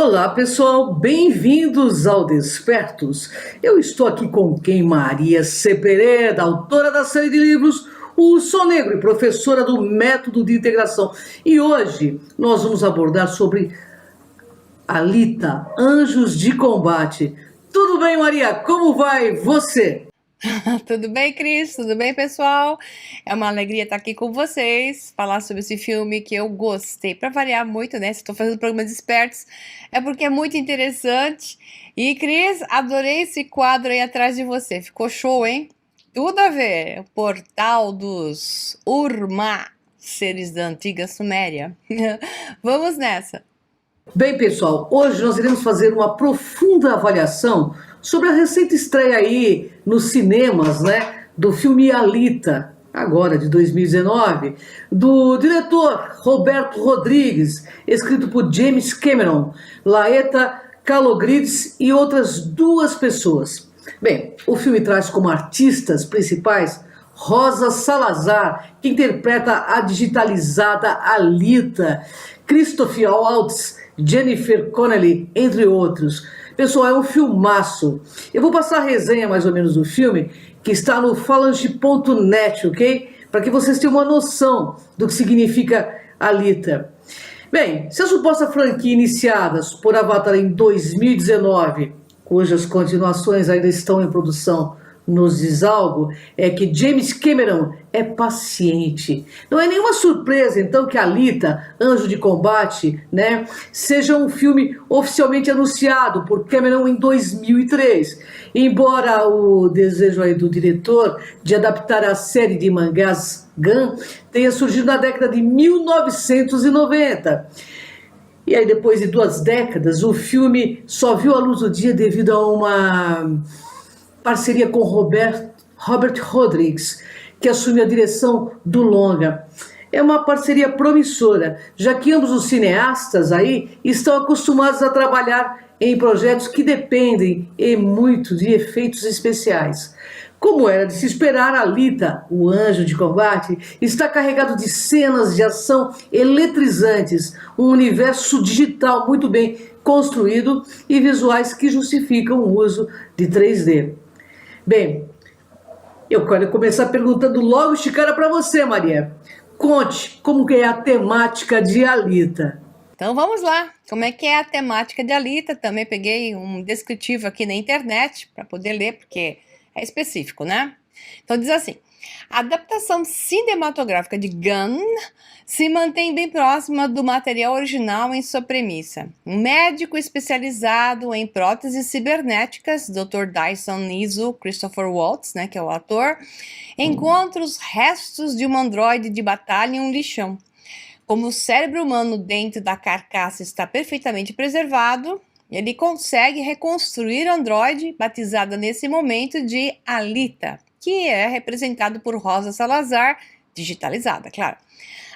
Olá pessoal, bem-vindos ao Despertos. Eu estou aqui com quem? Maria Cepeda, autora da série de livros O Sol Negro e professora do Método de Integração. E hoje nós vamos abordar sobre Alita, Anjos de Combate. Tudo bem, Maria? Como vai você? Tudo bem, Cris? Tudo bem, pessoal? É uma alegria estar aqui com vocês, falar sobre esse filme que eu gostei. Para variar muito, né? Se estou fazendo programas espertos, é porque é muito interessante. E, Cris, adorei esse quadro aí atrás de você. Ficou show, hein? Tudo a ver. O portal dos Urma, seres da antiga Suméria. Vamos nessa. Bem, pessoal, hoje nós iremos fazer uma profunda avaliação sobre a recente estreia aí nos cinemas, né, do filme Alita, agora de 2019, do diretor Roberto Rodrigues, escrito por James Cameron, Laeta Kalogridis e outras duas pessoas. Bem, o filme traz como artistas principais Rosa Salazar, que interpreta a digitalizada Alita, Christopher Waltz, Jennifer Connelly, entre outros. Pessoal, é um filmaço. Eu vou passar a resenha mais ou menos do filme, que está no falange.net, ok? Para que vocês tenham uma noção do que significa Alita. Bem, se a suposta franquia iniciadas por Avatar em 2019, cujas continuações ainda estão em produção, nos diz algo, é que James Cameron é paciente. Não é nenhuma surpresa, então, que Alita, Anjo de Combate, né, seja um filme oficialmente anunciado por Cameron em 2003. Embora o desejo aí do diretor de adaptar a série de mangás Gun tenha surgido na década de 1990. E aí, depois de 2 décadas, o filme só viu a luz do dia devido a uma parceria com Robert Rodrigues, que assume a direção do longa. É uma parceria promissora, já que ambos os cineastas aí estão acostumados a trabalhar em projetos que dependem e muito de efeitos especiais. Como era de se esperar, Alita, o Anjo de Combate, está carregado de cenas de ação eletrizantes, um universo digital muito bem construído e visuais que justificam o uso de 3D. Bem, eu quero começar perguntando logo de cara para você, Maria. Conte como que é a temática de Alita. Então vamos lá, como é que é a temática de Alita? Também peguei um descritivo aqui na internet para poder ler, porque é específico, né? Então diz assim: a adaptação cinematográfica de Gun se mantém bem próxima do material original em sua premissa. Um médico especializado em próteses cibernéticas, Dr. Dyson Izu Christopher Waltz, né, que é o ator, encontra os restos de um androide de batalha em um lixão. Como o cérebro humano dentro da carcaça está perfeitamente preservado, ele consegue reconstruir o androide, batizada nesse momento de Alita, que é representado por Rosa Salazar, digitalizada, claro.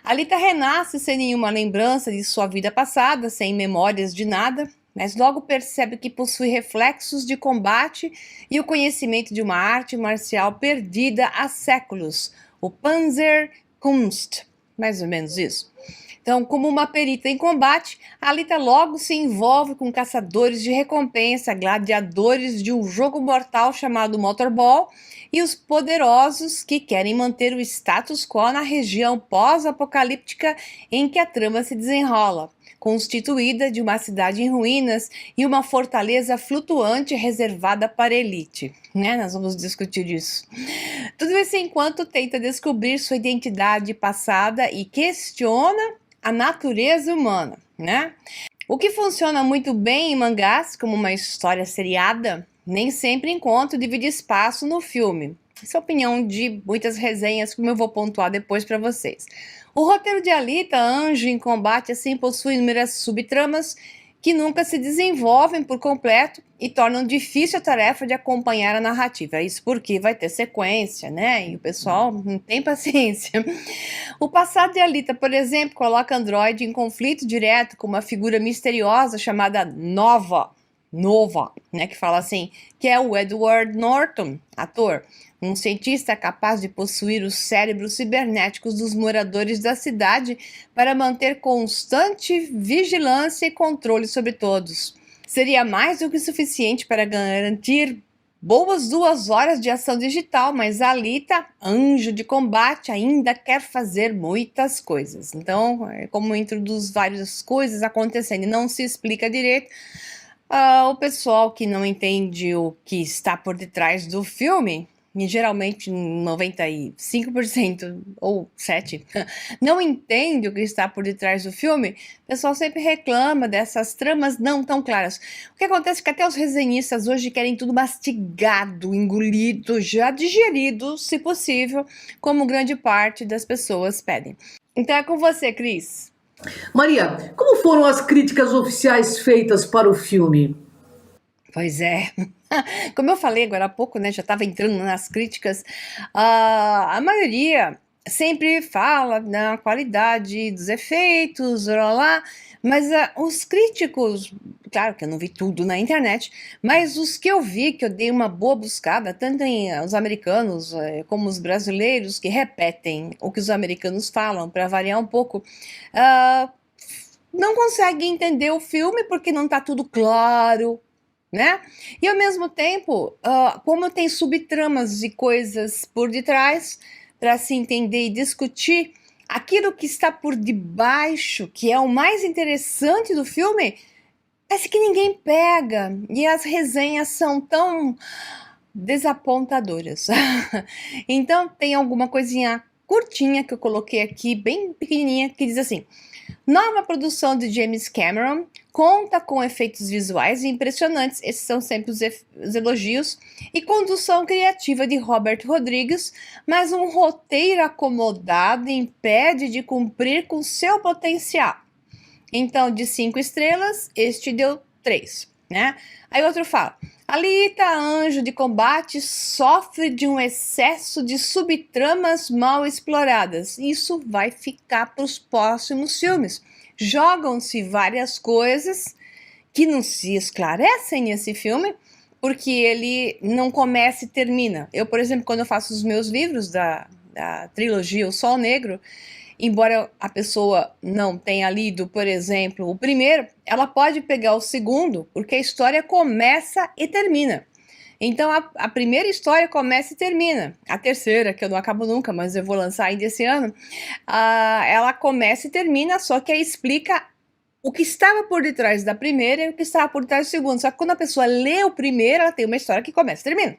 Alita renasce sem nenhuma lembrança de sua vida passada, sem memórias de nada, mas logo percebe que possui reflexos de combate e o conhecimento de uma arte marcial perdida há séculos, o Panzerkunst, mais ou menos isso. Então, como uma perita em combate, Alita logo se envolve com caçadores de recompensa, gladiadores de um jogo mortal chamado Motorball e os poderosos que querem manter o status quo na região pós-apocalíptica em que a trama se desenrola, constituída de uma cidade em ruínas e uma fortaleza flutuante reservada para a elite. Né? Nós vamos discutir isso. Tudo isso enquanto tenta descobrir sua identidade passada e questiona a natureza humana, né? O que funciona muito bem em mangás, como uma história seriada, nem sempre encontra e divide espaço no filme. Essa é a opinião de muitas resenhas, como eu vou pontuar depois para vocês. O roteiro de Alita, Anjo em Combate, assim, possui inúmeras subtramas que nunca se desenvolvem por completo e tornam difícil a tarefa de acompanhar a narrativa. Isso porque vai ter sequência, né? E o pessoal não tem paciência. O passado de Alita, por exemplo, coloca Android em conflito direto com uma figura misteriosa chamada Nova, nova, né, que fala assim, que é o Edward Norton, ator, um cientista capaz de possuir os cérebros cibernéticos dos moradores da cidade para manter constante vigilância e controle sobre todos. Seria mais do que suficiente para garantir boas 2 horas de ação digital, mas a Alita, anjo de combate, ainda quer fazer muitas coisas. Então, é como introduz várias coisas acontecendo e não se explica direito, o pessoal que não entende o que está por detrás do filme, e geralmente 95% ou 7% não entende o que está por detrás do filme, o pessoal sempre reclama dessas tramas não tão claras. O que acontece é que até os resenhistas hoje querem tudo mastigado, engolido, já digerido, se possível, como grande parte das pessoas pedem. Então é com você, Cris. Maria, como foram as críticas oficiais feitas para o filme? Pois é, como eu falei agora há pouco, né, já estava entrando nas críticas, a maioria sempre fala na qualidade dos efeitos, lá, mas os críticos, claro que eu não vi tudo na internet, mas os que eu vi, que eu dei uma boa buscada, tanto em os americanos como os brasileiros, que repetem o que os americanos falam, para variar um pouco, não conseguem entender o filme porque não está tudo claro, né? E ao mesmo tempo, como tem subtramas e coisas por detrás para se entender e discutir, aquilo que está por debaixo, que é o mais interessante do filme, parece que ninguém pega. E as resenhas são tão desapontadoras. Então tem alguma coisinha curtinha que eu coloquei aqui, bem pequenininha, que diz assim: nova produção de James Cameron conta com efeitos visuais impressionantes, esses são sempre os elogios, e condução criativa de Robert Rodrigues, mas um roteiro acomodado impede de cumprir com seu potencial. Então, de 5 estrelas, este deu 3, né? Aí outro fala: Alita, anjo de combate, sofre de um excesso de subtramas mal exploradas. Isso vai ficar para os próximos filmes. Jogam-se várias coisas que não se esclarecem nesse filme, porque ele não começa e termina. Eu, por exemplo, quando eu faço os meus livros da trilogia O Sol Negro, embora a pessoa não tenha lido, por exemplo, o primeiro, ela pode pegar o segundo, porque a história começa e termina. Então, a primeira história começa e termina. A terceira, que eu não acabo nunca, mas eu vou lançar ainda esse ano, ela começa e termina, só que aí explica o que estava por detrás da primeira e o que estava por detrás do segundo. Só que quando a pessoa lê o primeiro, ela tem uma história que começa e termina.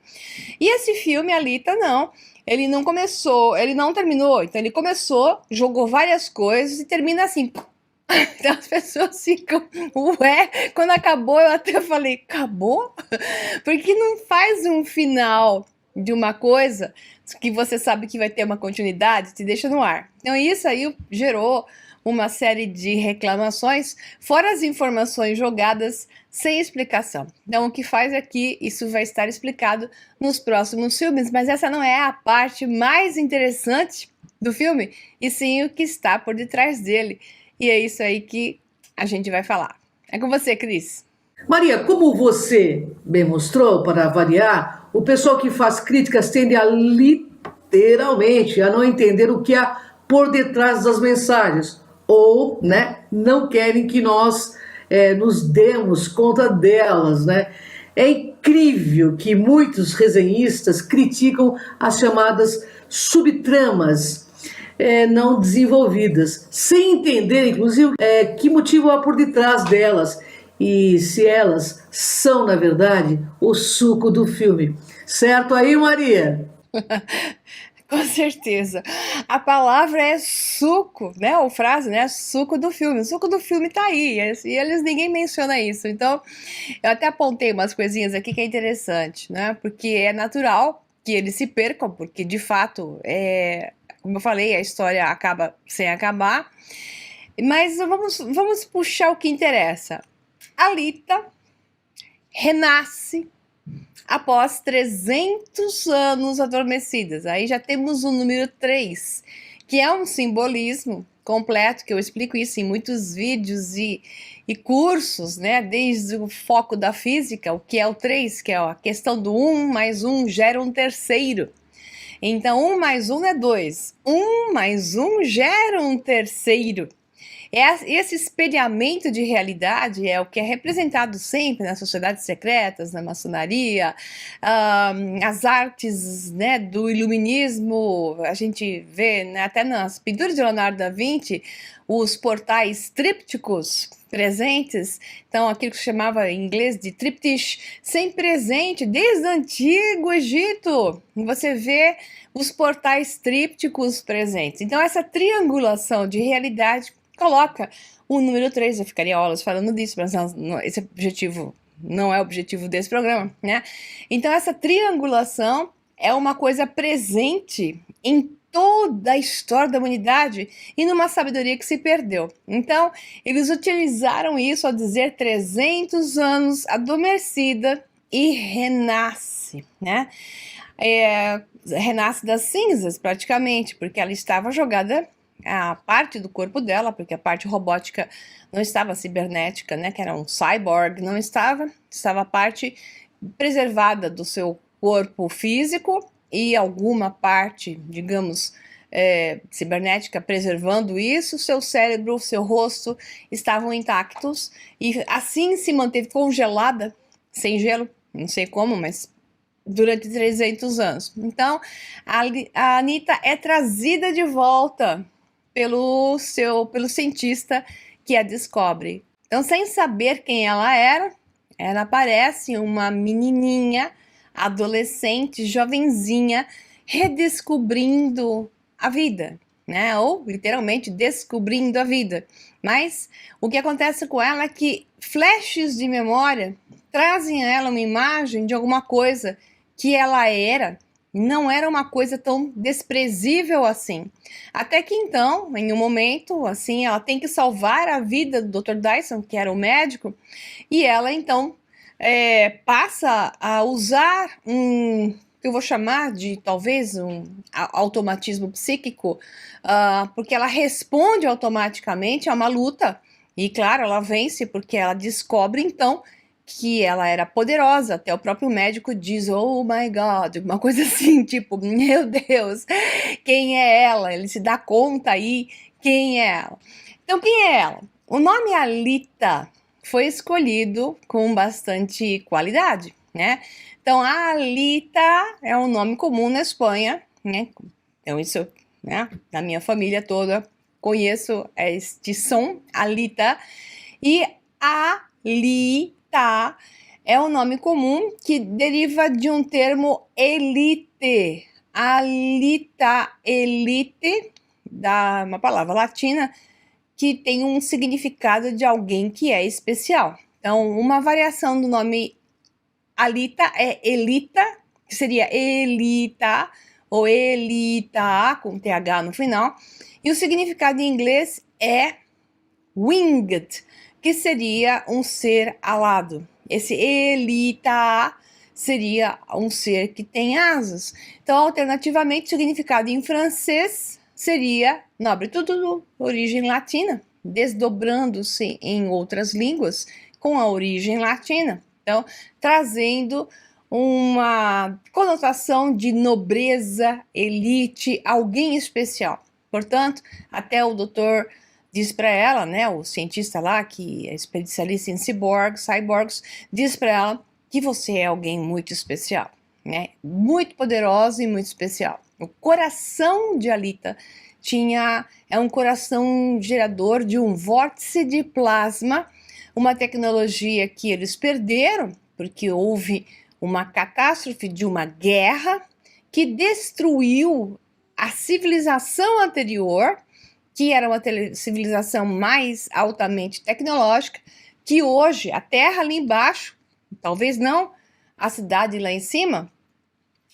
E esse filme, Alita, não. Ele não começou, ele não terminou. Então ele começou, jogou várias coisas e termina assim. Então as pessoas ficam, ué, quando acabou eu até falei, acabou? Porque não faz um final de uma coisa que você sabe que vai ter uma continuidade, te deixa no ar. Então isso aí gerou uma série de reclamações, fora as informações jogadas sem explicação. Então, o que faz aqui, isso vai estar explicado nos próximos filmes, mas essa não é a parte mais interessante do filme, e sim o que está por detrás dele. E é isso aí que a gente vai falar. É com você, Cris. Maria, como você bem mostrou, para variar, o pessoal que faz críticas tende a literalmente a não entender o que há por detrás das mensagens, ou, né, não querem que nós nos demos conta delas, né? É incrível que muitos resenhistas criticam as chamadas subtramas não desenvolvidas, sem entender, inclusive, que motivo há por detrás delas e se elas são, na verdade, o suco do filme. Certo aí, Maria? Com certeza. A palavra é suco, né? Ou frase, né? Suco do filme. O suco do filme tá aí. E eles ninguém menciona isso. Então, eu até apontei umas coisinhas aqui que é interessante, né? Porque é natural que eles se percam, porque de fato, como eu falei, a história acaba sem acabar. Mas vamos puxar o que interessa. Alita renasce após 300 anos adormecidas. Aí já temos o número 3, que é um simbolismo completo, que eu explico isso em muitos vídeos e cursos, né? Desde o foco da física, o que é o 3, que é a questão do 1 mais 1 gera um terceiro. Então, 1 mais 1 é 2. 1 mais 1 gera um terceiro. Esse espelhamento de realidade é o que é representado sempre nas sociedades secretas, na maçonaria, as artes, né, do iluminismo. A gente vê, né, até nas pinturas de Leonardo da Vinci, os portais trípticos presentes. Então, aquilo que se chamava em inglês de triptych, sempre presente desde o Antigo Egito. Você vê os portais trípticos presentes. Então, essa triangulação de realidade coloca o número 3, eu ficaria horas falando disso, mas esse objetivo não é o objetivo desse programa, né? Então essa triangulação é uma coisa presente em toda a história da humanidade e numa sabedoria que se perdeu. Então, eles utilizaram isso ao dizer 300 anos adormecida e renasce, né? Renasce das cinzas, praticamente, porque ela estava jogada a parte do corpo dela, porque a parte robótica não estava cibernética, né, que era um cyborg, não estava a parte preservada do seu corpo físico e alguma parte, digamos, cibernética preservando isso, seu cérebro, seu rosto estavam intactos e assim se manteve congelada, sem gelo, não sei como, mas durante 300 anos. Então, a Anitta é trazida de volta pelo cientista que a descobre. Então, sem saber quem ela era, ela parece uma menininha, adolescente, jovenzinha, redescobrindo a vida, né? Ou literalmente descobrindo a vida. Mas o que acontece com ela é que flashes de memória trazem a ela uma imagem de alguma coisa que ela era. Não era uma coisa tão desprezível assim. Até que então, em um momento, assim, ela tem que salvar a vida do Dr. Dyson, que era o médico, e ela então passa a usar que eu vou chamar de talvez um automatismo psíquico, porque ela responde automaticamente a uma luta, e claro, ela vence porque ela descobre então que ela era poderosa, até o próprio médico diz, oh my God, uma coisa assim, tipo, meu Deus, quem é ela? Ele se dá conta aí quem é ela. Então, quem é ela? O nome Alita foi escolhido com bastante qualidade, né? Então, a Alita é um nome comum na Espanha, né? Então, isso, né? Na minha família toda, conheço este som, Alita, e Alita é um nome comum que deriva de um termo elite. Alita, elite, uma palavra latina que tem um significado de alguém que é especial. Então, uma variação do nome Alita é Elita, que seria Elita ou Elita, com TH no final. E o significado em inglês é winged, que seria um ser alado. Esse Elita seria um ser que tem asas. Então, alternativamente, o significado em francês seria nobre, tudo origem latina, desdobrando-se em outras línguas com a origem latina. Então, trazendo uma conotação de nobreza, elite, alguém especial. Portanto, até o doutor diz para ela, né, o cientista lá, que é especialista em cyborgs, diz para ela que você é alguém muito especial, né, muito poderosa e muito especial. O coração de Alita é um coração gerador de um vórtice de plasma, uma tecnologia que eles perderam, porque houve uma catástrofe de uma guerra que destruiu a civilização anterior, que era uma civilização mais altamente tecnológica, que hoje a terra ali embaixo, talvez não a cidade lá em cima,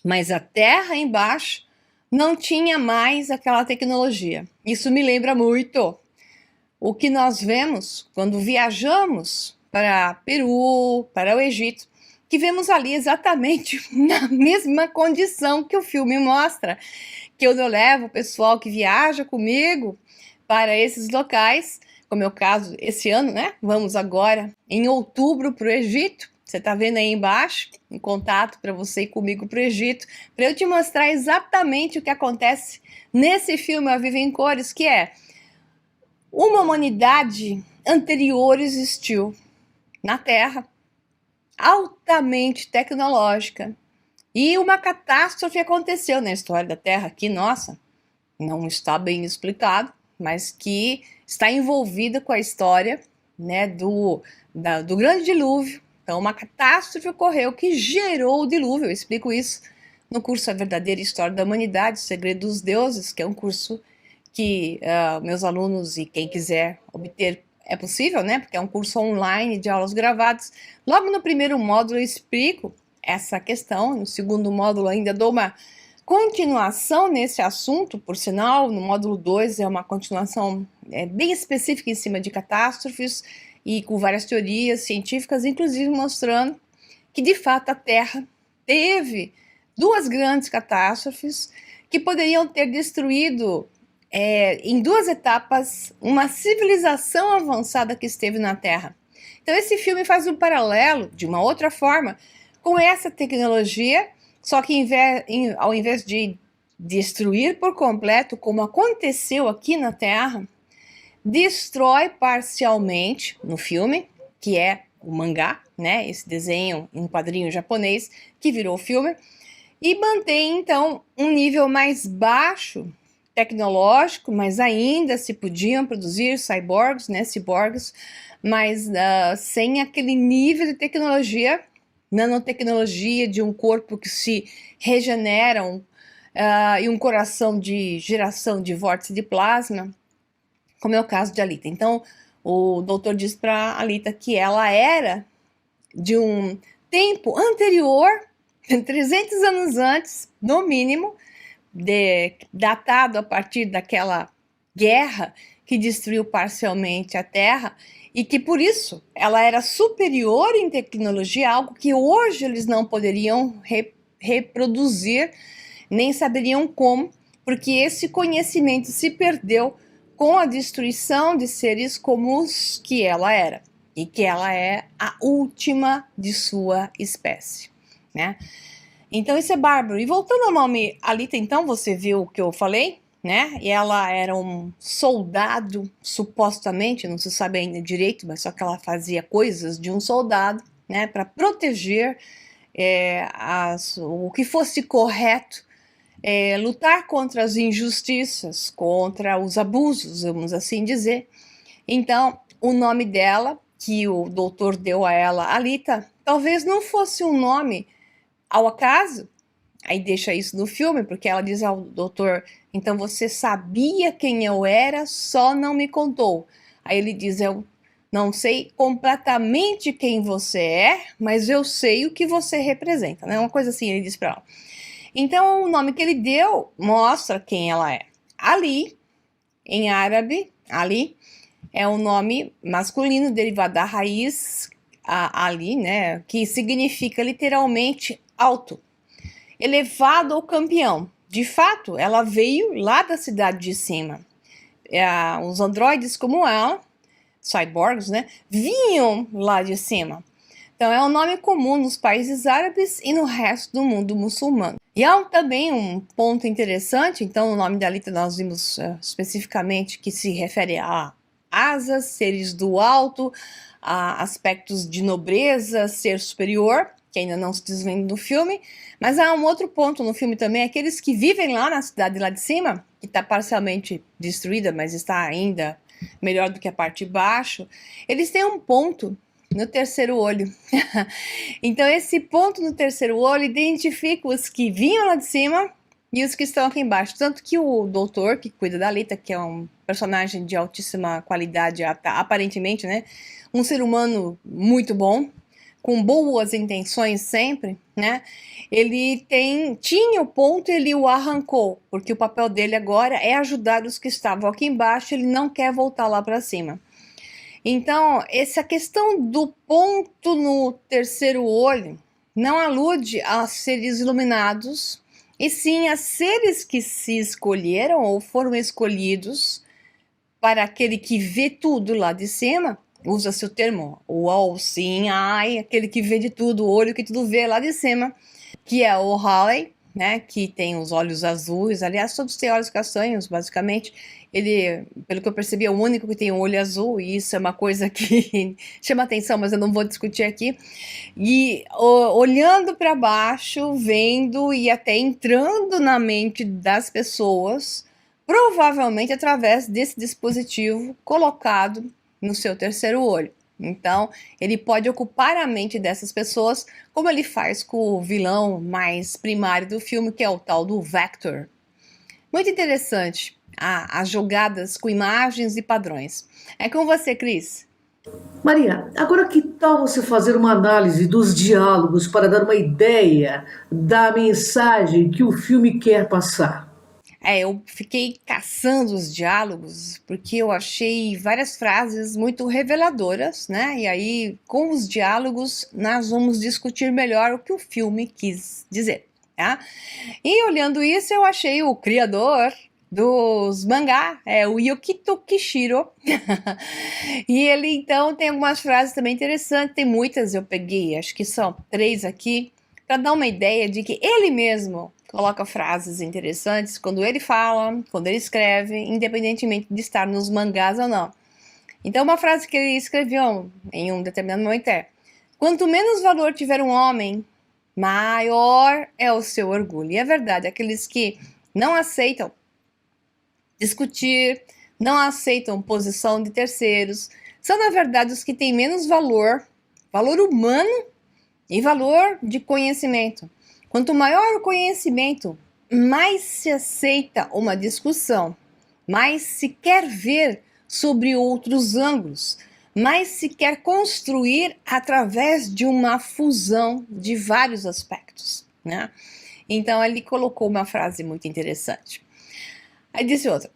mas a terra embaixo não tinha mais aquela tecnologia. Isso me lembra muito o que nós vemos quando viajamos para Peru, para o Egito, que vemos ali exatamente na mesma condição que o filme mostra, eu levo o pessoal que viaja comigo para esses locais, como é o caso esse ano, né? Vamos agora em outubro para o Egito. Você está vendo aí embaixo, em contato para você ir comigo para o Egito, para eu te mostrar exatamente o que acontece nesse filme A Viva em Cores, que é uma humanidade anterior existiu na Terra, altamente tecnológica, e uma catástrofe aconteceu na história da Terra, que, nossa, não está bem explicado, mas que está envolvida com a história, né, do grande dilúvio. Então, uma catástrofe ocorreu que gerou o dilúvio. Eu explico isso no curso A Verdadeira História da Humanidade, O Segredo dos Deuses, que é um curso que meus alunos e quem quiser obter é possível, né? Porque é um curso online de aulas gravadas. Logo no primeiro módulo eu explico essa questão, no segundo módulo ainda dou uma continuação nesse assunto, por sinal, no módulo 2 é uma continuação bem específica em cima de catástrofes e com várias teorias científicas, inclusive mostrando que de fato a Terra teve duas grandes catástrofes que poderiam ter destruído em duas etapas uma civilização avançada que esteve na Terra. Então esse filme faz um paralelo, de uma outra forma, com essa tecnologia, só que ao invés de destruir por completo, como aconteceu aqui na Terra, destrói parcialmente no filme, que é o mangá, né? Esse desenho em quadrinho japonês que virou filme, e mantém então um nível mais baixo tecnológico, mas ainda se podiam produzir cyborgs, né? Ciborgues, mas sem aquele nível de tecnologia, nanotecnologia de um corpo que se regenera e um coração de geração de vórtice de plasma, como é o caso de Alita. Então, o doutor diz para Alita que ela era de um tempo anterior, 300 anos antes, no mínimo, datado a partir daquela guerra que destruiu parcialmente a Terra, e que por isso ela era superior em tecnologia, algo que hoje eles não poderiam reproduzir, nem saberiam como, porque esse conhecimento se perdeu com a destruição de seres como os que ela era, e que ela é a última de sua espécie, né? Então isso é bárbaro. E voltando ao nome Alita, então, você viu o que eu falei, né? E ela era um soldado, supostamente, não se sabe ainda direito, mas só que ela fazia coisas de um soldado, né? Para proteger o que fosse correto, lutar contra as injustiças, contra os abusos, vamos assim dizer. Então, o nome dela, que o doutor deu a ela, Alita, talvez não fosse um nome ao acaso, aí deixa isso no filme, porque ela diz ao doutor, então você sabia quem eu era, só não me contou. Aí ele diz, eu não sei completamente quem você é, mas eu sei o que você representa, né? Uma coisa assim, ele diz para ela. Então, o nome que ele deu mostra quem ela é. Ali, em árabe, Ali, é um nome masculino derivado da raiz Ali, né? Que significa literalmente alto, elevado ou campeão. De fato, ela veio lá da cidade de cima. Os androides como ela, cyborgs, né? Vinham lá de cima. Então é um nome comum nos países árabes e no resto do mundo muçulmano. E há também um ponto interessante, então o nome da Alita nós vimos especificamente que se refere a asas, seres do alto, a aspectos de nobreza, ser superior, que ainda não se desvenda no filme, mas há um outro ponto no filme também, aqueles que vivem lá na cidade lá de cima, que está parcialmente destruída, mas está ainda melhor do que a parte de baixo, eles têm um ponto no terceiro olho. Então esse ponto no terceiro olho identifica os que vinham lá de cima e os que estão aqui embaixo. Tanto que o doutor que cuida da Alita, que é um personagem de altíssima qualidade, aparentemente, né? Um ser humano muito bom, com boas intenções sempre, né? Ele tinha o ponto, ele o arrancou, porque o papel dele agora é ajudar os que estavam aqui embaixo, ele não quer voltar lá para cima. Então, essa questão do ponto no terceiro olho não alude a seres iluminados e sim a seres que se escolheram ou foram escolhidos para aquele que vê tudo lá de cima. Usa-se o termo o all seeing eye, aquele que vê de tudo, o olho que tudo vê lá de cima, que é o Halley, né, que tem os olhos azuis, aliás, todos têm olhos castanhos, basicamente. Ele, pelo que eu percebi, é o único que tem um olho azul, e isso é uma coisa que chama atenção, mas eu não vou discutir aqui. E olhando para baixo, vendo e até entrando na mente das pessoas, provavelmente através desse dispositivo colocado no seu terceiro olho. Então, ele pode ocupar a mente dessas pessoas, como ele faz com o vilão mais primário do filme, que é o tal do Vector. Muito interessante as jogadas com imagens e padrões. É com você, Cris. Maria, agora que tal você fazer uma análise dos diálogos para dar uma ideia da mensagem que o filme quer passar? Eu fiquei caçando os diálogos porque eu achei várias frases muito reveladoras, né? E aí, com os diálogos, nós vamos discutir melhor o que o filme quis dizer, tá? E olhando isso, eu achei o criador dos mangá, o Yukito Kishiro. E ele, então, tem algumas frases também interessantes, tem muitas, eu peguei, acho que são 3 aqui, para dar uma ideia de que ele mesmo coloca frases interessantes quando ele fala, quando ele escreve, independentemente de estar nos mangás ou não. Então, uma frase que ele escreveu em um determinado momento é: quanto menos valor tiver um homem, maior é o seu orgulho. E é verdade, aqueles que não aceitam discutir, não aceitam posição de terceiros, são, na verdade, os que têm menos valor, valor humano e valor de conhecimento. Quanto maior o conhecimento, mais se aceita uma discussão, mais se quer ver sobre outros ângulos, mais se quer construir através de uma fusão de vários aspectos, né? Então ele colocou uma frase muito interessante. Aí disse outra: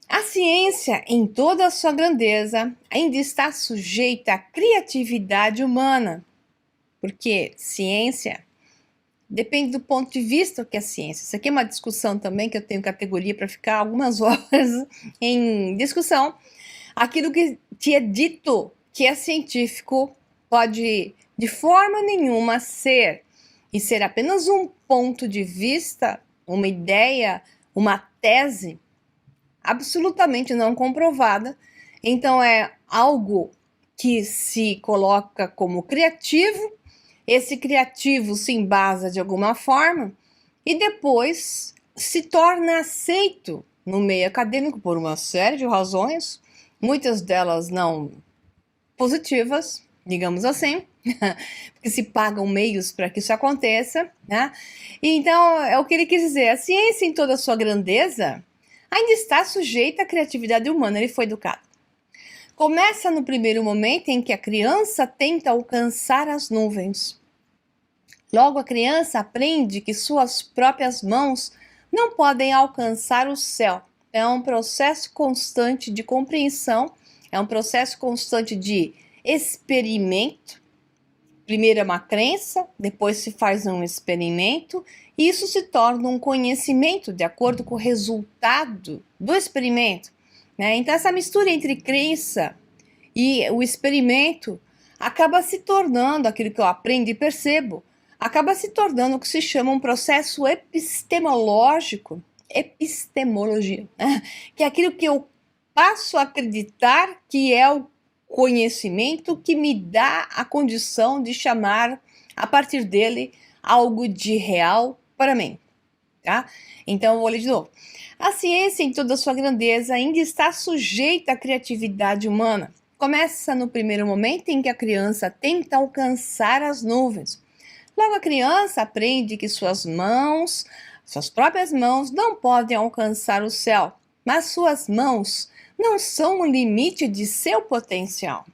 a ciência, em toda a sua grandeza, ainda está sujeita à criatividade humana, porque ciência depende do ponto de vista que é ciência. Isso aqui é uma discussão também, que eu tenho categoria para ficar algumas horas em discussão. Aquilo que te é dito que é científico pode, de forma nenhuma, ser e ser apenas um ponto de vista, uma ideia, uma tese absolutamente não comprovada. Então é algo que se coloca como criativo, esse criativo se embasa de alguma forma e depois se torna aceito no meio acadêmico por uma série de razões, muitas delas não positivas, digamos assim, porque se pagam meios para que isso aconteça, né? Então, é o que ele quis dizer: a ciência, em toda a sua grandeza, ainda está sujeita à criatividade humana. Ele foi educado. Começa no primeiro momento em que a criança tenta alcançar as nuvens. Logo, a criança aprende que suas próprias mãos não podem alcançar o céu. É um processo constante de compreensão, é um processo constante de experimento. Primeiro é uma crença, depois se faz um experimento, e isso se torna um conhecimento de acordo com o resultado do experimento, né? Então, essa mistura entre crença e o experimento acaba se tornando aquilo que eu aprendo e percebo, acaba se tornando o que se chama um processo epistemológico, epistemologia, né? Que é aquilo que eu passo a acreditar que é o conhecimento que me dá a condição de chamar, a partir dele, algo de real para mim, tá? Então, eu vou ler de novo. A ciência, em toda a sua grandeza, ainda está sujeita à criatividade humana. Começa no primeiro momento em que a criança tenta alcançar as nuvens. Logo, a criança aprende que suas próprias mãos, não podem alcançar o céu, mas suas mãos não são o limite de seu potencial,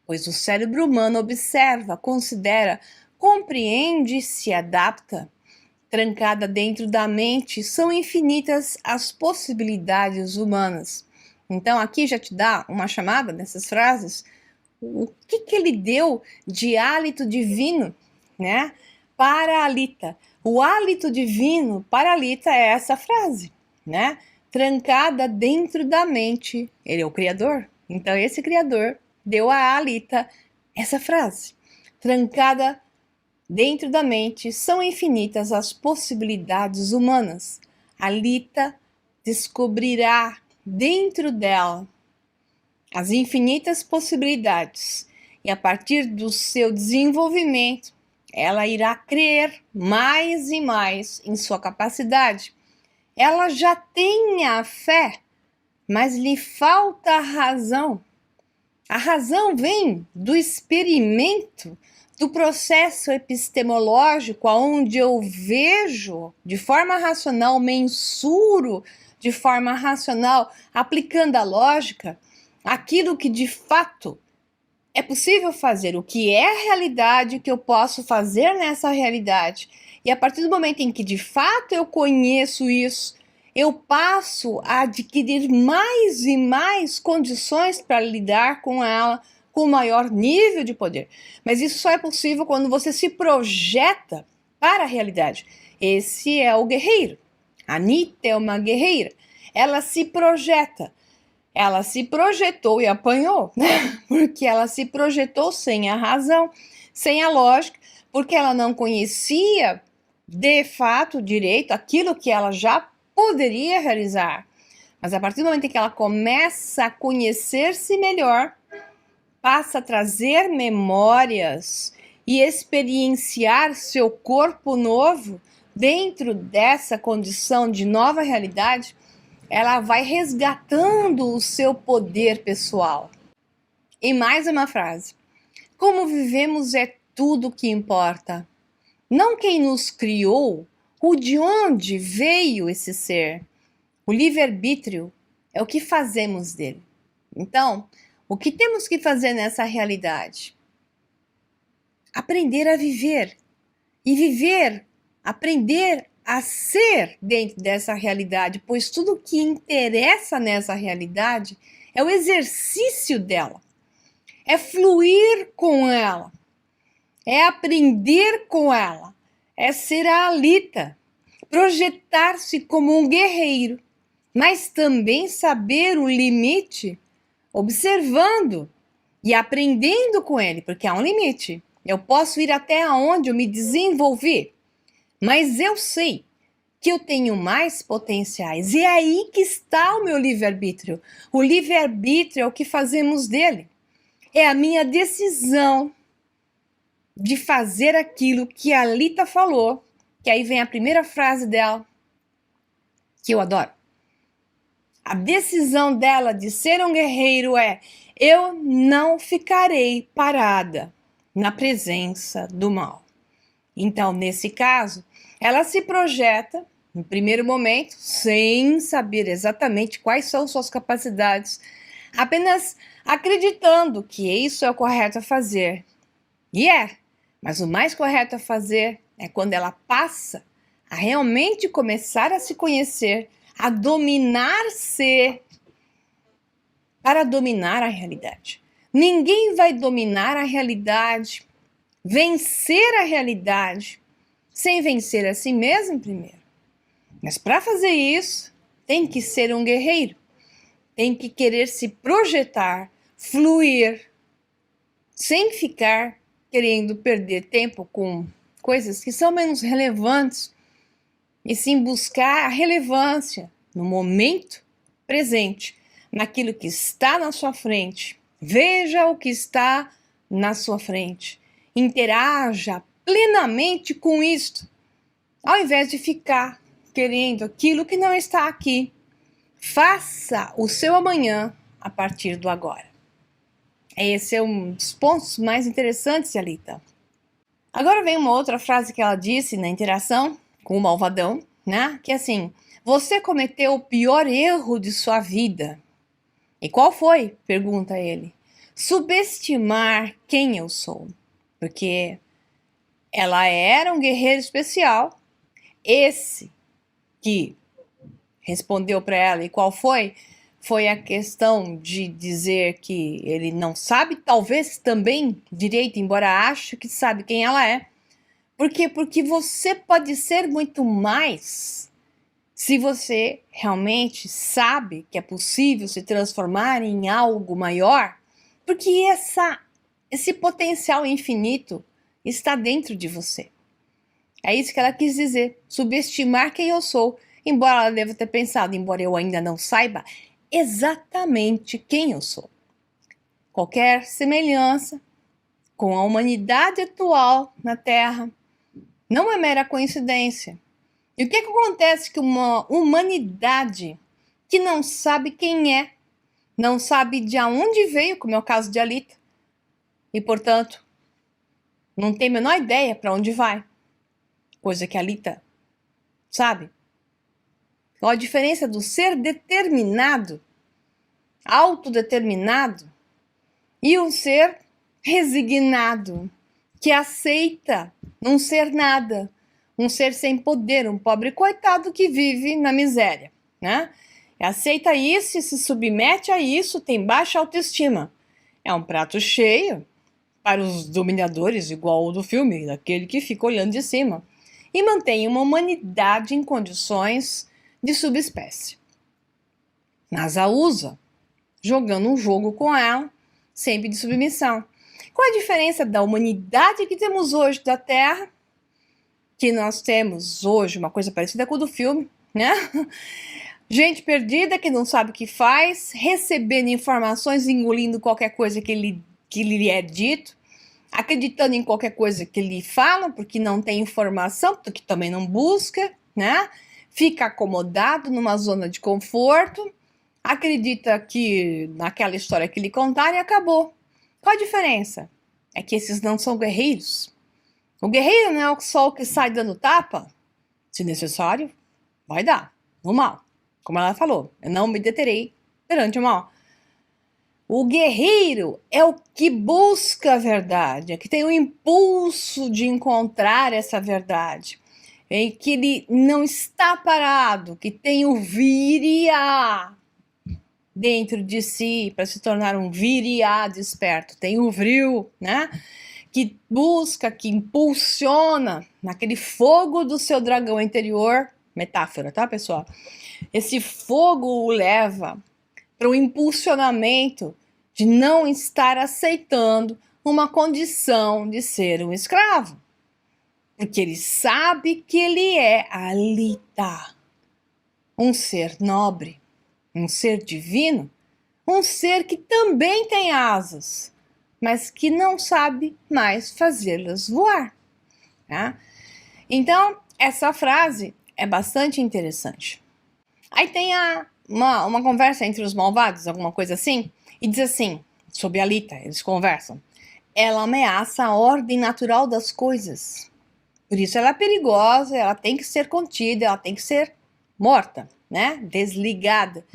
pois o cérebro humano observa, considera, compreende e se adapta. Trancada dentro da mente, são infinitas as possibilidades humanas. Então, aqui já te dá uma chamada nessas frases. O que ele deu de hálito divino, né, para a Alita, O hálito divino para Alita é essa frase, né? Trancada dentro da mente. Ele é o criador. Então esse criador deu a Alita essa frase. Trancada dentro da mente, são infinitas as possibilidades humanas. Alita descobrirá dentro dela as infinitas possibilidades e a partir do seu desenvolvimento, ela irá crer mais e mais em sua capacidade. Ela já tem a fé, mas lhe falta a razão. A razão vem do experimento, do processo epistemológico, onde eu vejo de forma racional, mensuro de forma racional, aplicando a lógica, aquilo que de fato é possível fazer, o que é a realidade, o que eu posso fazer nessa realidade. E a partir do momento em que de fato eu conheço isso, eu passo a adquirir mais e mais condições para lidar com ela com maior nível de poder. Mas isso só é possível quando você se projeta para a realidade. Esse é o guerreiro. A Anitta é uma guerreira. Ela se projeta. Ela se projetou e apanhou, né? Porque ela se projetou sem a razão, sem a lógica, porque ela não conhecia de fato direito aquilo que ela já poderia realizar. Mas a partir do momento em que ela começa a conhecer-se melhor, passa a trazer memórias e experienciar seu corpo novo dentro dessa condição de nova realidade, ela vai resgatando o seu poder pessoal. E mais uma frase: como vivemos é tudo que importa. Não quem nos criou, ou de onde veio esse ser. O livre-arbítrio é o que fazemos dele. Então, o que temos que fazer nessa realidade? Aprender a viver. E viver, aprender a ser dentro dessa realidade, pois tudo que interessa nessa realidade é o exercício dela, é fluir com ela, é aprender com ela, é ser a Alita, projetar-se como um guerreiro, mas também saber o limite, observando e aprendendo com ele, porque há um limite. Eu posso ir até onde eu me desenvolvi, mas eu sei que eu tenho mais potenciais. E é aí que está o meu livre-arbítrio. O livre-arbítrio é o que fazemos dele. É a minha decisão de fazer aquilo que a Alita falou, que aí vem a primeira frase dela, que eu adoro. A decisão dela de ser um guerreiro é: eu não ficarei parada na presença do mal. Então, nesse caso, ela se projeta, no primeiro momento, sem saber exatamente quais são suas capacidades, apenas acreditando que isso é o correto a fazer. E é, mas o mais correto a fazer é quando ela passa a realmente começar a se conhecer, a dominar-se para dominar a realidade. Ninguém vai dominar a realidade, vencer a realidade, sem vencer a si mesmo primeiro. Mas para fazer isso, tem que ser um guerreiro, tem que querer se projetar, fluir, sem ficar querendo perder tempo com coisas que são menos relevantes, e sim buscar a relevância no momento presente, naquilo que está na sua frente. Veja o que está na sua frente. Interaja plenamente com isto, ao invés de ficar querendo aquilo que não está aqui. Faça o seu amanhã a partir do agora. Esse é um dos pontos mais interessantes de Alita. Agora vem uma outra frase que ela disse na interação com o malvadão, né? Que é assim: você cometeu o pior erro de sua vida. E qual foi? Pergunta ele. Subestimar quem eu sou. Porque ela era um guerreiro especial. Esse que respondeu para ela, e qual foi? Foi a questão de dizer que ele não sabe, talvez também direito, embora ache que sabe quem ela é, Por quê? Porque você pode ser muito mais se você realmente sabe que é possível se transformar em algo maior, porque esse potencial infinito está dentro de você. É isso que ela quis dizer, subestimar quem eu sou, embora ela deva ter pensado, embora eu ainda não saiba exatamente quem eu sou. Qualquer semelhança com a humanidade atual na Terra não é mera coincidência. E o que acontece que uma humanidade que não sabe quem é, não sabe de onde veio, como é o caso de Alita, e, portanto, não tem a menor ideia para onde vai, coisa que Alita sabe. Qual a diferença do ser determinado, autodeterminado, e um ser resignado, que aceita não ser nada, um ser sem poder, um pobre coitado que vive na miséria, né? Aceita isso e se submete a isso, tem baixa autoestima. É um prato cheio para os dominadores, igual o do filme, daquele que fica olhando de cima, e mantém uma humanidade em condições de subespécie. Mas a usa, jogando um jogo com ela, sempre de submissão. Qual a diferença da humanidade que temos hoje da Terra, que nós temos hoje uma coisa parecida com o do filme, né? Gente perdida que não sabe o que faz, recebendo informações, engolindo qualquer coisa que lhe é dito, acreditando em qualquer coisa que lhe falam, porque não tem informação, porque também não busca, né? Fica acomodado numa zona de conforto, acredita que naquela história que lhe contaram e acabou. Qual a diferença? É que esses não são guerreiros. O guerreiro não é só o que sai dando tapa. Se necessário, vai dar. No mal. Como ela falou, eu não me deterei perante o mal. O guerreiro é o que busca a verdade, é que tem o impulso de encontrar essa verdade. É que ele não está parado, que tem o viriá dentro de si para se tornar um viriá desperto. Tem o vril, né? Que busca, que impulsiona naquele fogo do seu dragão interior. Metáfora, tá, pessoal? Esse fogo o leva para o impulsionamento de não estar aceitando uma condição de ser um escravo. Porque ele sabe que ele é Alita, um ser nobre, um ser divino, um ser que também tem asas, mas que não sabe mais fazê-las voar. Tá? Então, essa frase é bastante interessante. Aí tem uma conversa entre os malvados, alguma coisa assim, e diz assim, sobre Alita, eles conversam. Ela ameaça a ordem natural das coisas. Por isso ela é perigosa, ela tem que ser contida, ela tem que ser morta, né? Desligada.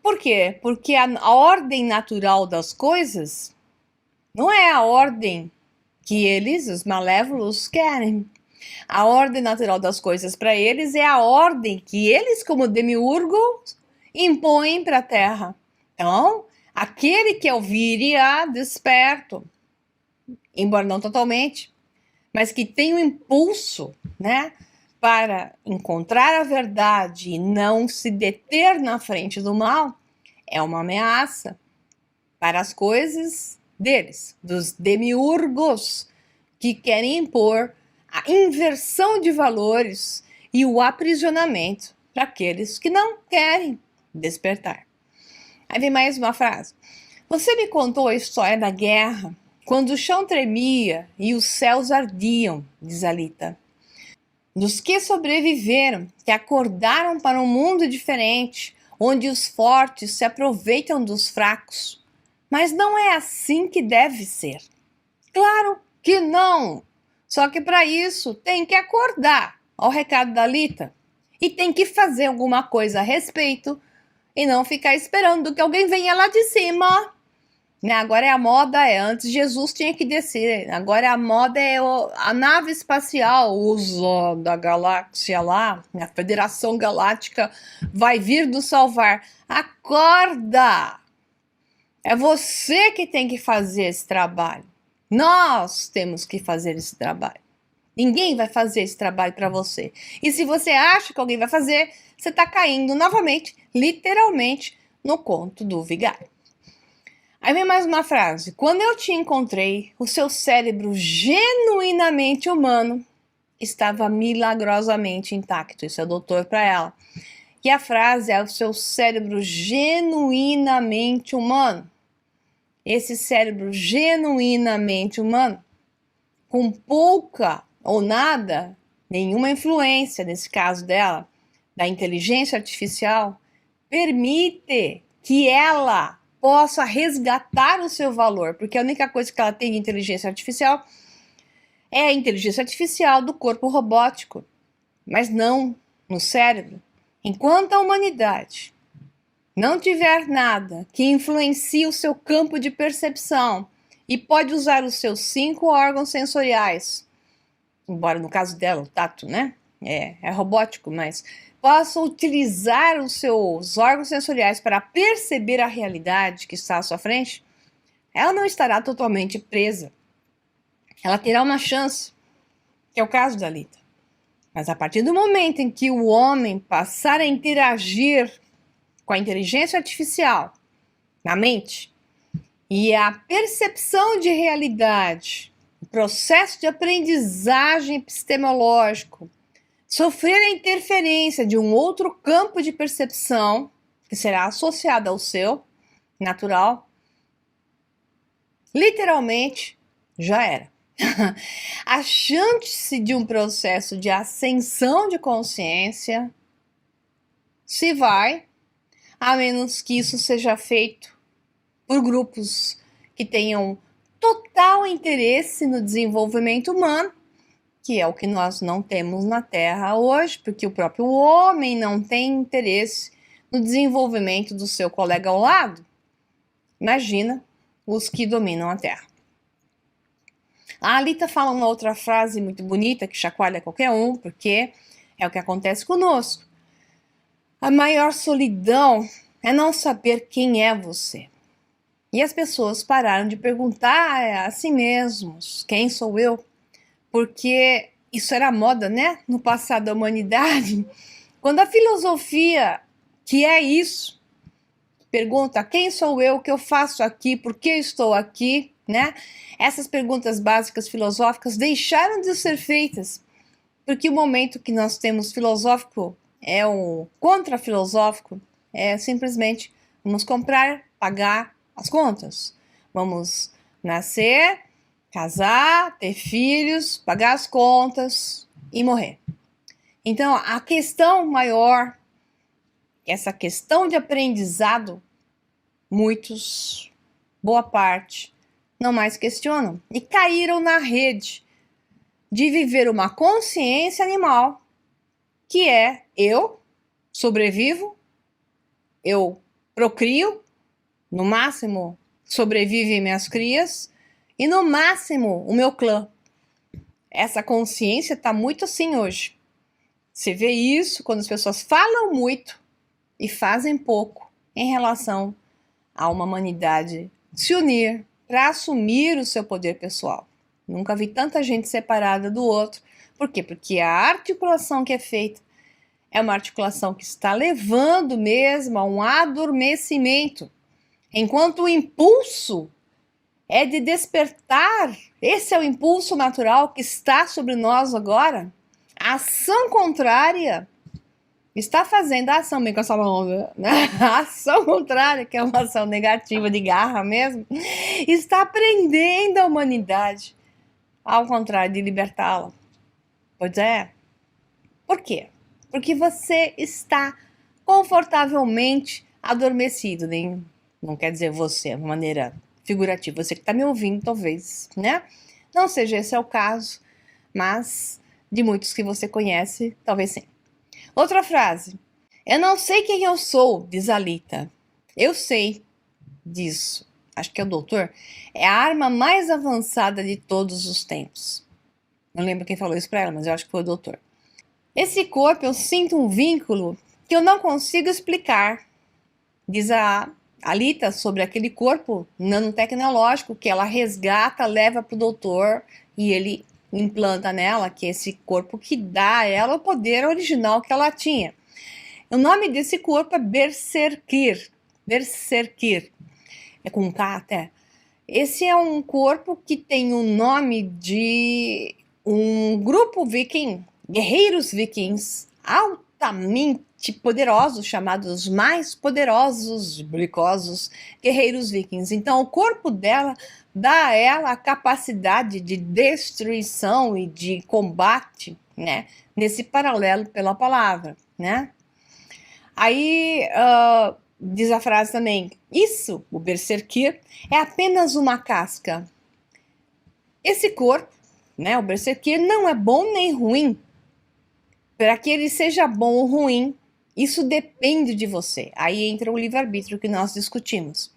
Por quê? Porque a ordem natural das coisas não é a ordem que eles, os malévolos, querem. A ordem natural das coisas para eles é a ordem que eles, como demiurgos, impõem para a Terra. Então, aquele que é o Viriá desperto, embora não totalmente, mas que tem o impulso, né, para encontrar a verdade e não se deter na frente do mal, é uma ameaça para as coisas deles, dos demiurgos, que querem impor a inversão de valores e o aprisionamento para aqueles que não querem despertar. Aí vem mais uma frase. Você me contou a história da guerra, quando o chão tremia e os céus ardiam, diz Alita. Dos que sobreviveram, que acordaram para um mundo diferente, onde os fortes se aproveitam dos fracos. Mas não é assim que deve ser. Claro que não! Só que para isso tem que acordar ao recado da Alita e tem que fazer alguma coisa a respeito e não ficar esperando que alguém venha lá de cima. Agora é a moda, antes Jesus tinha que descer. Agora a moda é a nave espacial, uso da galáxia lá, a Federação Galáctica vai vir nos salvar. Acorda! É você que tem que fazer esse trabalho. Nós temos que fazer esse trabalho. Ninguém vai fazer esse trabalho para você. E se você acha que alguém vai fazer, você está caindo novamente, literalmente, no conto do vigário. Aí vem mais uma frase. Quando eu te encontrei, o seu cérebro genuinamente humano estava milagrosamente intacto. Isso é o doutor para ela. E a frase é o seu cérebro genuinamente humano. Esse cérebro genuinamente humano, com pouca ou nada, nenhuma influência, nesse caso dela, da inteligência artificial, permite que ela possa resgatar o seu valor, porque a única coisa que ela tem de inteligência artificial é a inteligência artificial do corpo robótico, mas não no cérebro. Enquanto a humanidade não tiver nada que influencie o seu campo de percepção e pode usar os seus 5 órgãos sensoriais, embora no caso dela, o tato, né? É robótico, mas possa utilizar os seus órgãos sensoriais para perceber a realidade que está à sua frente, ela não estará totalmente presa. Ela terá uma chance, que é o caso da Lita. Mas a partir do momento em que o homem passar a interagir com a inteligência artificial na mente e a percepção de realidade, o processo de aprendizagem epistemológico, sofrer a interferência de um outro campo de percepção que será associado ao seu, natural, literalmente já era. A chance de um processo de ascensão de consciência se vai, a menos que isso seja feito por grupos que tenham total interesse no desenvolvimento humano, que é o que nós não temos na Terra hoje, porque o próprio homem não tem interesse no desenvolvimento do seu colega ao lado. Imagina os que dominam a Terra. A Alita fala uma outra frase muito bonita que chacoalha qualquer um, porque é o que acontece conosco. A maior solidão é não saber quem é você. E as pessoas pararam de perguntar a si mesmos quem sou eu, porque isso era moda, né? No passado da humanidade. Quando a filosofia, que é isso, pergunta quem sou eu, o que eu faço aqui, por que estou aqui, né? Essas perguntas básicas filosóficas deixaram de ser feitas, porque o momento que nós temos filosófico é o contra-filosófico, é simplesmente vamos comprar, pagar as contas. Vamos nascer, casar, ter filhos, pagar as contas e morrer. Então, a questão maior, essa questão de aprendizado, muitos, boa parte, não mais questionam e caíram na rede de viver uma consciência animal, que é eu sobrevivo, eu procrio, no máximo sobrevivem minhas crias e no máximo o meu clã. Essa consciência está muito assim hoje. Você vê isso quando as pessoas falam muito e fazem pouco em relação a uma humanidade se unir para assumir o seu poder pessoal. Nunca vi tanta gente separada do outro. Por quê? Porque a articulação que é feita é uma articulação que está levando mesmo a um adormecimento, enquanto o impulso é de despertar. Esse é o impulso natural que está sobre nós agora. A ação contrária está fazendo a ação, bem com essa onda, né? A ação contrária, que é uma ação negativa de garra mesmo, está prendendo a humanidade, ao contrário de libertá-la. Pois é. Por quê? Porque você está confortavelmente adormecido, nem não quer dizer você, de maneira figurativa, você que está me ouvindo, talvez, né? Não seja esse é o caso, mas de muitos que você conhece, talvez sim. Outra frase. Eu não sei quem eu sou, diz a Lita. Eu sei disso. Acho que é o doutor. É a arma mais avançada de todos os tempos. Não lembro quem falou isso para ela, mas eu acho que foi o doutor. Esse corpo, eu sinto um vínculo que eu não consigo explicar, diz a Lita sobre aquele corpo nanotecnológico que ela resgata, leva para o doutor e ele implanta nela, que é esse corpo que dá a ela o poder original que ela tinha. O nome desse corpo é Berserkir. Berserkir. É com K até. Esse é um corpo que tem o nome de um grupo viking, guerreiros vikings, altamente poderosos, chamados mais poderosos, belicosos guerreiros vikings. Então, o corpo dela dá a ela a capacidade de destruição e de combate, né? Nesse paralelo pela palavra, né? Aí diz a frase também: isso, o Berserkir, é apenas uma casca. Esse corpo, né, o Berserkir, não é bom nem ruim. Para que ele seja bom ou ruim, isso depende de você. Aí entra o livre-arbítrio que nós discutimos.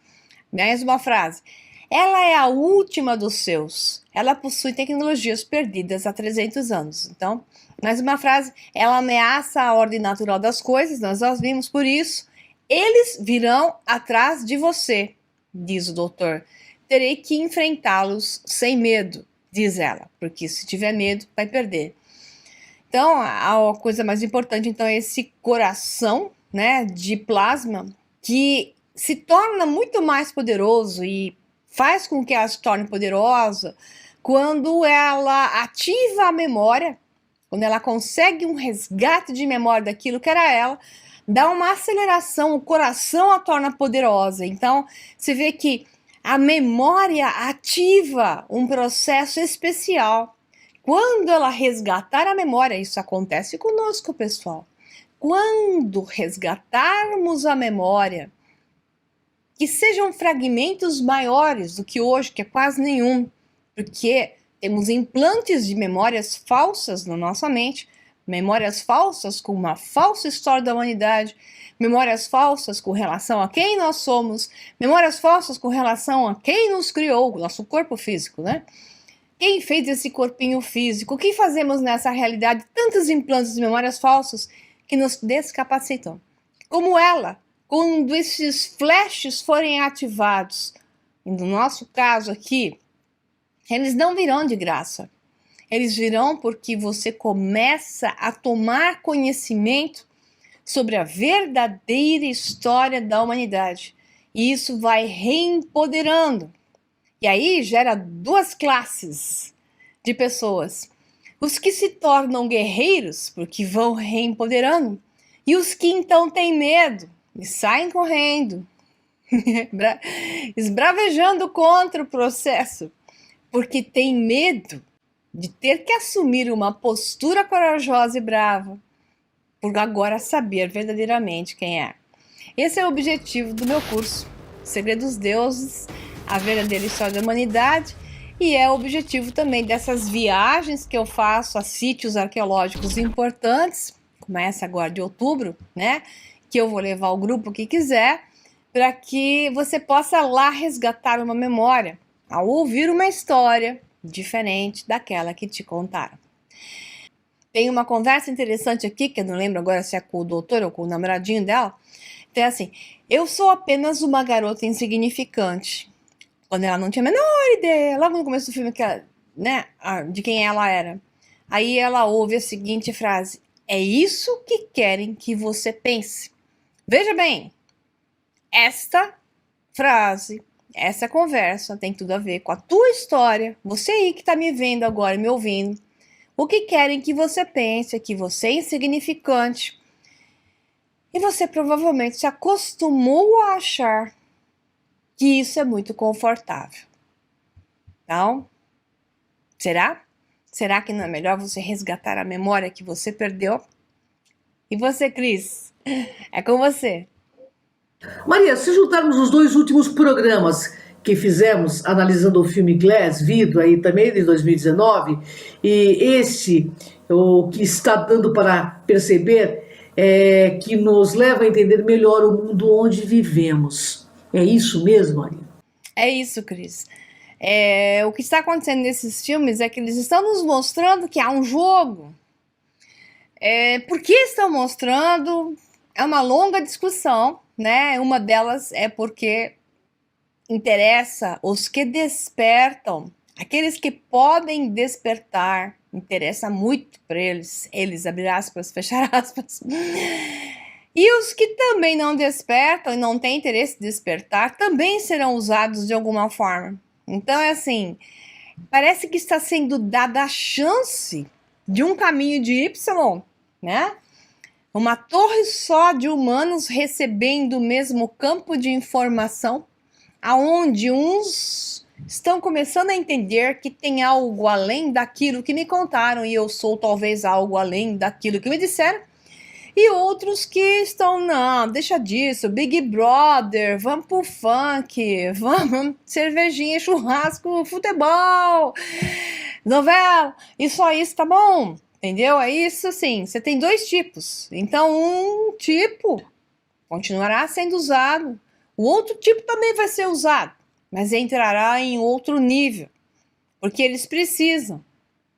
Mais uma frase. Ela é a última dos seus. Ela possui tecnologias perdidas há 300 anos. Então, mais uma frase. Ela ameaça a ordem natural das coisas, nós vimos por isso. Eles virão atrás de você, diz o doutor. Terei que enfrentá-los sem medo, diz ela, porque se tiver medo, vai perder. Então, a coisa mais importante, então, é esse coração, né, de plasma, que se torna muito mais poderoso e faz com que ela se torne poderosa quando ela ativa a memória, quando ela consegue um resgate de memória daquilo que era ela, dá uma aceleração, o coração a torna poderosa. Então, você vê que a memória ativa um processo especial. Quando ela resgatar a memória, isso acontece conosco, pessoal. Quando resgatarmos a memória, que sejam fragmentos maiores do que hoje, que é quase nenhum, porque temos implantes de memórias falsas na nossa mente, memórias falsas com uma falsa história da humanidade, memórias falsas com relação a quem nós somos, memórias falsas com relação a quem nos criou, o nosso corpo físico, né? Quem fez esse corpinho físico? O que fazemos nessa realidade? Tantos implantes de memórias falsas que nos descapacitam. Como ela, quando esses flashes forem ativados, no nosso caso aqui, eles não virão de graça. Eles virão porque você começa a tomar conhecimento sobre a verdadeira história da humanidade. E isso vai reempoderando. E aí gera duas classes de pessoas. Os que se tornam guerreiros, porque vão reempoderando, e os que então têm medo e saem correndo, esbravejando contra o processo, porque tem medo de ter que assumir uma postura corajosa e brava, por agora saber verdadeiramente quem é. Esse é o objetivo do meu curso, Segredos dos Deuses, a verdadeira história da humanidade, e é o objetivo também dessas viagens que eu faço a sítios arqueológicos importantes, começa agora de outubro, né? Que eu vou levar o grupo que quiser, para que você possa lá resgatar uma memória, ao ouvir uma história diferente daquela que te contaram. Tem uma conversa interessante aqui, que eu não lembro agora se é com o doutor ou com o namoradinho dela. Então é assim: eu sou apenas uma garota insignificante. Quando ela não tinha a menor ideia, logo no começo do filme, que ela, né, de quem ela era. Aí ela ouve a seguinte frase: é isso que querem que você pense. Veja bem, esta frase, essa conversa tem tudo a ver com a tua história. Você aí que está me vendo agora, me ouvindo. O que querem que você pense é que você é insignificante. E você provavelmente se acostumou a achar que isso é muito confortável. Então, será? Será que não é melhor você resgatar a memória que você perdeu? E você, Cris? É com você. Maria, se juntarmos os dois últimos programas que fizemos analisando o filme Glass, Vidro, aí também de 2019, e esse, o que está dando para perceber, é que nos leva a entender melhor o mundo onde vivemos. É isso mesmo, Maria? É isso, Cris. O que está acontecendo nesses filmes é que eles estão nos mostrando que há um jogo. Por que estão mostrando? É uma longa discussão, né? Uma delas é porque interessa os que despertam Aqueles que podem despertar, interessa muito para eles, abre aspas, fechar aspas. E os que também não despertam e não têm interesse em despertar, também serão usados de alguma forma. Então é assim, parece que está sendo dada a chance de um caminho de Y, né? Uma torre só de humanos recebendo o mesmo campo de informação, aonde uns estão começando a entender que tem algo além daquilo que me contaram e eu sou talvez algo além daquilo que me disseram, e outros que estão, não, deixa disso, Big Brother, vamos pro funk, vamos, cervejinha, churrasco, futebol, novela, e só isso tá bom, entendeu? É isso assim, você tem dois tipos, então um tipo continuará sendo usado, o outro tipo também vai ser usado, mas entrará em outro nível, porque eles precisam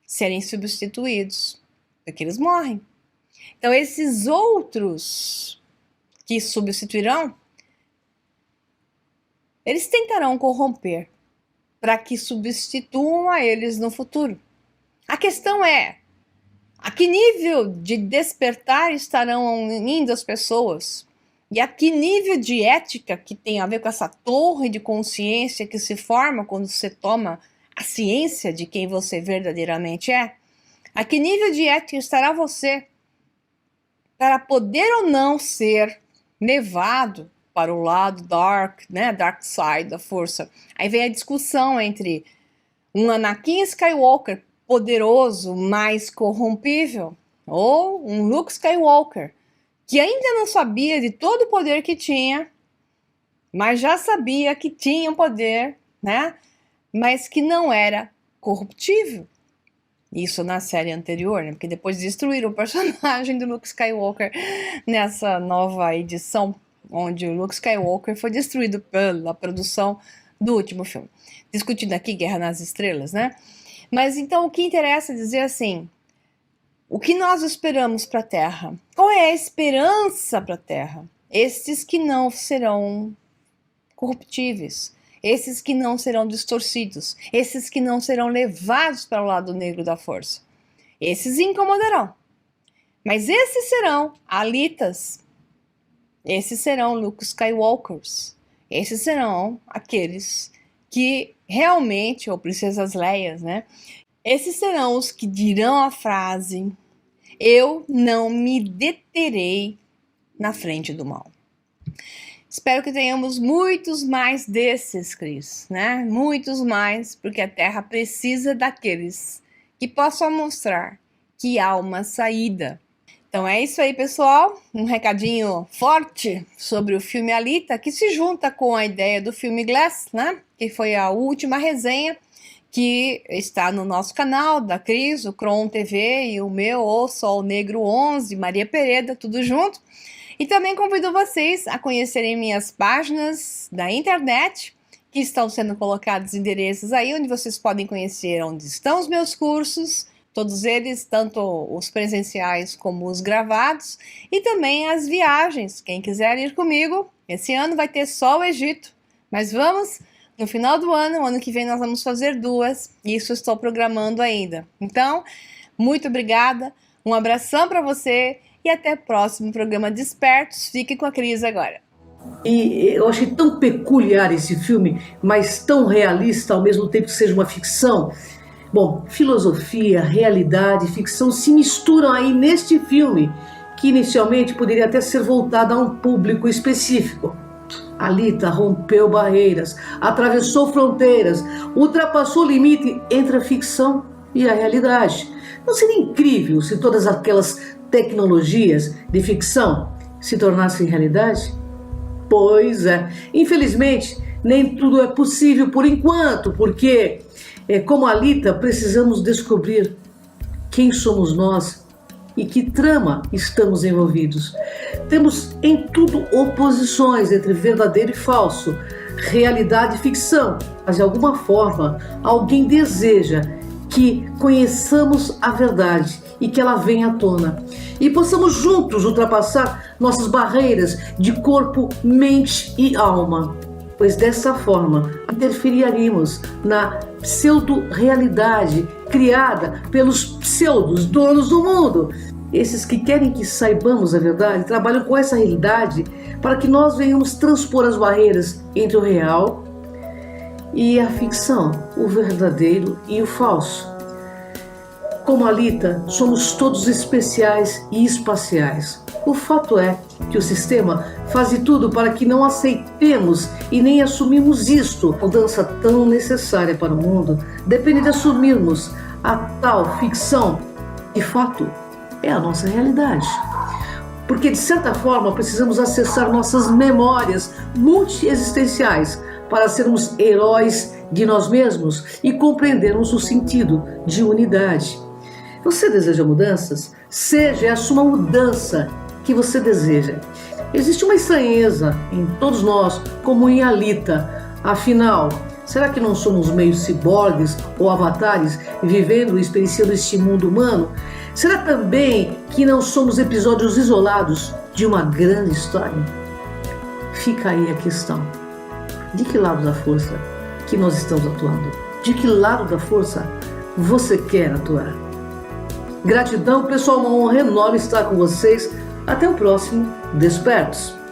serem substituídos, porque eles morrem. Então, esses outros que substituirão, eles tentarão corromper para que substituam a eles no futuro. A questão é, a que nível de despertar estarão indo as pessoas? E a que nível de ética que tem a ver com essa torre de consciência que se forma quando você toma a ciência de quem você verdadeiramente é? A que nível de ética estará você para poder ou não ser levado para o lado dark, né, dark side da força? Aí vem a discussão entre um Anakin Skywalker poderoso, mais corrompível, ou um Luke Skywalker que ainda não sabia de todo o poder que tinha, mas já sabia que tinha um poder, né, mas que não era corruptível. Isso na série anterior, né? Porque depois destruíram o personagem do Luke Skywalker nessa nova edição, onde o Luke Skywalker foi destruído pela produção do último filme. Discutindo aqui Guerra nas Estrelas, né? Mas então o que interessa dizer assim, o que nós esperamos para a Terra? Qual é a esperança para a Terra? Estes que não serão corruptíveis, esses que não serão distorcidos, esses que não serão levados para o lado negro da força. Esses incomodarão. Mas esses serão alitas. Esses serão Luke Skywalkers. Esses serão aqueles que realmente, ou princesas Leias, né? Esses serão os que dirão a frase: eu não me deterei na frente do mal. Espero que tenhamos muitos mais desses, Cris, né? Muitos mais, porque a Terra precisa daqueles que possam mostrar que há uma saída. Então é isso aí, pessoal. Um recadinho forte sobre o filme Alita, que se junta com a ideia do filme Glass, né? Que foi a última resenha que está no nosso canal, da Cris, o Cron TV e o meu, o Sol Negro 11, Maria Pereda, tudo junto. E também convido vocês a conhecerem minhas páginas da internet, que estão sendo colocados endereços aí, onde vocês podem conhecer onde estão os meus cursos, todos eles, tanto os presenciais como os gravados, e também as viagens. Quem quiser ir comigo, esse ano vai ter só o Egito, mas vamos, no final do ano que vem nós vamos fazer 2, e isso estou programando ainda. Então, muito obrigada, um abração para você, e até o próximo programa Despertos. Fique com a Cris agora. E eu achei tão peculiar esse filme, mas tão realista ao mesmo tempo que seja uma ficção. Bom, filosofia, realidade, ficção se misturam aí neste filme, que inicialmente poderia até ser voltado a um público específico. Alita rompeu barreiras, atravessou fronteiras, ultrapassou o limite entre a ficção e a realidade. Não seria incrível se todas aquelas tecnologias de ficção se tornassem realidade? Pois é. Infelizmente, nem tudo é possível por enquanto, porque, como Alita, precisamos descobrir quem somos nós e que trama estamos envolvidos. Temos em tudo oposições entre verdadeiro e falso, realidade e ficção, mas de alguma forma alguém deseja que conheçamos a verdade e que ela venha à tona e possamos juntos ultrapassar nossas barreiras de corpo, mente e alma. pois dessa forma interferiríamos na pseudo-realidade criada pelos pseudos donos do mundo. Esses que querem que saibamos a verdade trabalham com essa realidade para que nós venhamos transpor as barreiras entre o real e a ficção, o verdadeiro e o falso. Como Alita, somos todos especiais e espaciais. O fato é que o sistema faz de tudo para que não aceitemos e nem assumimos isto. A mudança tão necessária para o mundo depende de assumirmos a tal ficção. De fato, é a nossa realidade. Porque, de certa forma, precisamos acessar nossas memórias multiexistenciais para sermos heróis de nós mesmos e compreendermos o sentido de unidade. Você deseja mudanças? Seja e assuma a mudança que você deseja. Existe uma estranheza em todos nós, como em Alita. Afinal, será que não somos meio ciborgues ou avatares vivendo e experienciando este mundo humano? Será também que não somos episódios isolados de uma grande história? Fica aí a questão. De que lado da força que nós estamos atuando? De que lado da força você quer atuar? Gratidão, pessoal, uma honra enorme estar com vocês. Até o próximo Despertos.